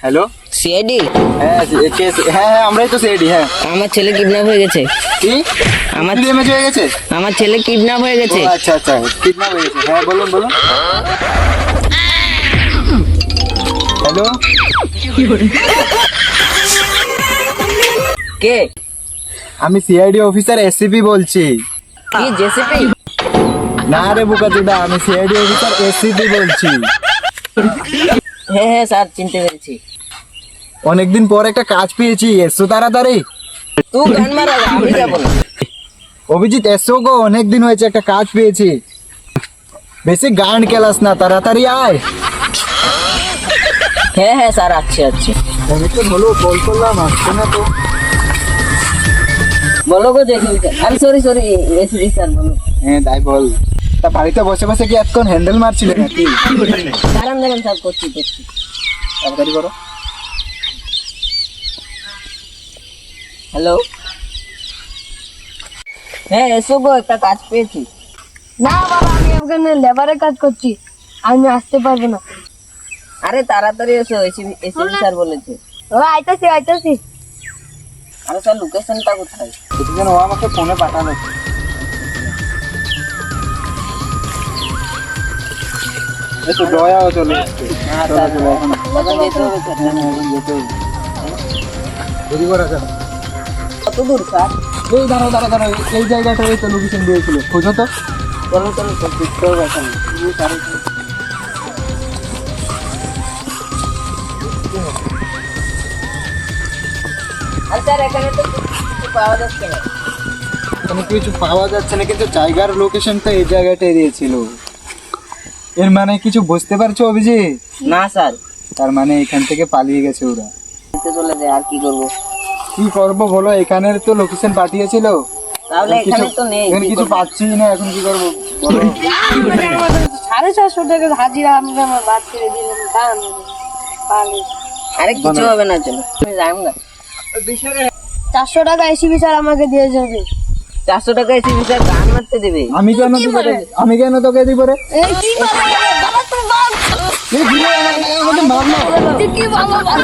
Hello, CID. হ্যাঁ হ্যাঁ হ্যাঁ আমরাই তো সিআইডি। হ্যাঁ, আমার ছেলে কিডন্যাপ হয়ে গেছে। কি আমার ড্যামেজ হয়ে গেছে? আমার ছেলে কিডন্যাপ হয়ে ও গেছে। আচ্ছা আচ্ছা, কিডন্যাপ হয়ে গেছে। হ্যাঁ বলুন বলুন। হ্যালো, কে? আমি সিআইডি অফিসার এসসিপি বলছি। কি জেসিপি? না রে বোকাচোদা, আমি সিআইডি অফিসার এসসিপি বলছি। হ্যাঁ হ্যাঁ স্যার, চিনতে পেরেছি। অনেকদিন পর একটা কাজ পেয়েছি, এসো তাড়াতাড়ি। তুই গান মারা, আমি যাবো না। অভিজিৎ এসো গো, অনেকদিন হয়েছে, একটা কাজ পেয়েছি। বেশি গান কেলাস না, তাড়াতাড়ি আয়। হ্যাঁ হ্যাঁ স্যার, আচ্ছা। আমি তো বলো কল করলাম, আসছে না তো। বলো গো জেসিপি স্যার। আমি সরি এসিপি স্যার, বলো। হ্যাঁ তাই বল। তা বাড়িতে বসে বসে কি এতক্ষণ হ্যান্ডেল মারছিলে নাকি? দাঁড়ান স্যার, করছি। তাড়াতাড়ি করো। হ্যালো, হ্যাঁ এসো গো, একটা কাজ পেয়েছি। না বাবা, আমি ওখানে লেবারের কাজ করছি, আমি আসতে পারবো না। আরে তাড়াতাড়ি এসো, এসিপি স্যার বলেছে। ও আইতাছি। আরে স্যার, লোকেশনটা কোথায়? সেটা যেন ও আমাকে ফোনে পাঠালো। এই তো দয়াও চলে এসছে। হ্যাঁ চলো, স্যার, চলো, এখন এখন যেতে হবে স্যার। এখন যেতে হবে। দেরি করা যাবে না। কত দূর স্যার? এই দাঁড়াও, এই জায়গাটা এই তো লোকেশন দিয়েছিল, খোঁজো তো। চলো স্যার, দেখতে হবে এখন। আর স্যার, এখানে তো কিছু পাওয়া যাচ্ছে না। এখানে কিছু পাওয়া যাচ্ছে না, কিন্তু জায়গার লোকেশনটা এই জায়গাটাই দিয়েছিল। এর মানে কিছু বুঝতে পারছো অভিজিৎ? না স্যার, তার মানে এখান থেকে পালিয়ে গেছে ওরা। চলে যায়, আর কি করবো? কি করবো বলো, এখানের তো লোকেশন পাঠিয়েছিল। তাহলে এখানে তো নেই। এখানে কিছু পাচ্ছি না, এখন কি করবো বলো? 450 টাকা হাজিরা আমি আমার বাদ করে দিলাম। দাম আরে কিছু হবে না, চলো আমি যাই না। 400 টাকা এসিবি স্যার আমাকে দিয়ে যাবে। 400 টাকা এসিপি স্যার গান মারতে দেবে। আমি কেন তোকে দিব রে? এই কি বাবা, বাবা তুমি বাবা, এই ঘুরে আমাকে মারলো। তুই কি বাবা, বাবা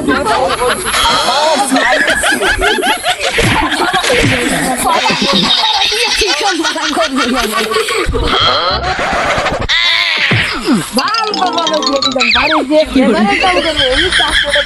দিয়ে দিলাম, বাড়ি দিয়ে এবারে কাম করবে। আমি 400 টাকা